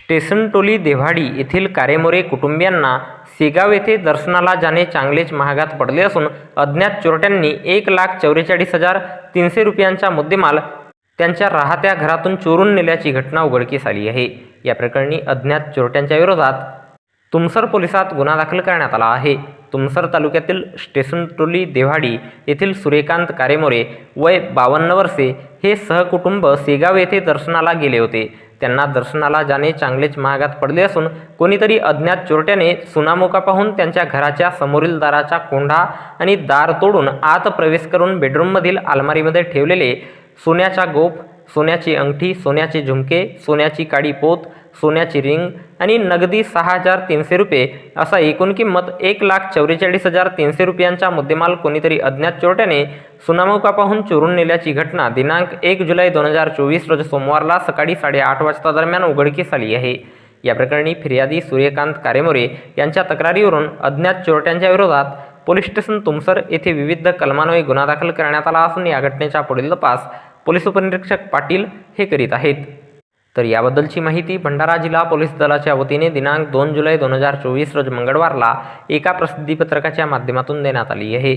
Station टोली देव्हाडी येथील कारेमोरे कुटुंबियांना शेगाव येथे दर्शनाला जाणे चांगलेच महागात पडले असून अज्ञात चोरट्यांनी 1,44,300 रुपयांचा मुद्देमाल त्यांच्या राहत्या घरातून चोरून नेल्याची घटना उघडकीस आली आहे। या प्रकरणी अज्ञात चोरट्यांच्या विरोधात तुमसर पोलिसात गुन्हा दाखल करण्यात आला आहे। तुमसर तालुक्यातील स्टेशन टोली देव्हाडी येथील सूर्यकांत कारेमोरे वय 52 वर्षे हे सहकुटुंब शेगाव येथे दर्शनाला गेले होते। त्यांना दर्शनाला जाणे चांगलेच महागात पडले असून कोणीतरी अज्ञात चोरट्याने सुनामोका पाहून त्यांच्या घराच्या समोरील दाराचा कोंढा आणि दार तोडून आत प्रवेश करून बेडरूममधील अलमारीमध्ये ठेवलेले सोन्याचा गोफ, सोन्याची अंगठी, सोन्याचे झुमके, सोन्याची काडी पोत, सोन्याची रिंग आणि नगदी 6,300 रुपये असा एकूण किंमत 1,44,300 रुपयांचा मुद्देमाल कोणीतरी अज्ञात चोरट्याने सुनामोका पाहून चोरून नेल्याची घटना दिनांक 1 जुलै 2024 रोज सोमवारला सकाळी 8:30 वाजता दरम्यान उघडकीस आली आहे। या प्रकरणी फिर्यादी सूर्यकांत कारेमोरे यांच्या तक्रारीवरून अज्ञात चोरट्यांच्या विरोधात पोलीस स्टेशन तुमसर येथे विविध कलमान्वये गुन्हा दाखल करण्यात आला असून या घटनेचा पुढील तपास पोलीस उपनिरीक्षक पाटील हे करीत आहेत। तर याबद्दलची माहिती भंडारा जिल्हा पोलीस दलाच्या वतीने दिनांक 2 जुलै 2024 रोज मंगळवारला एका प्रसिद्धीपत्रकाच्या माध्यमातून देण्यात आली आहे।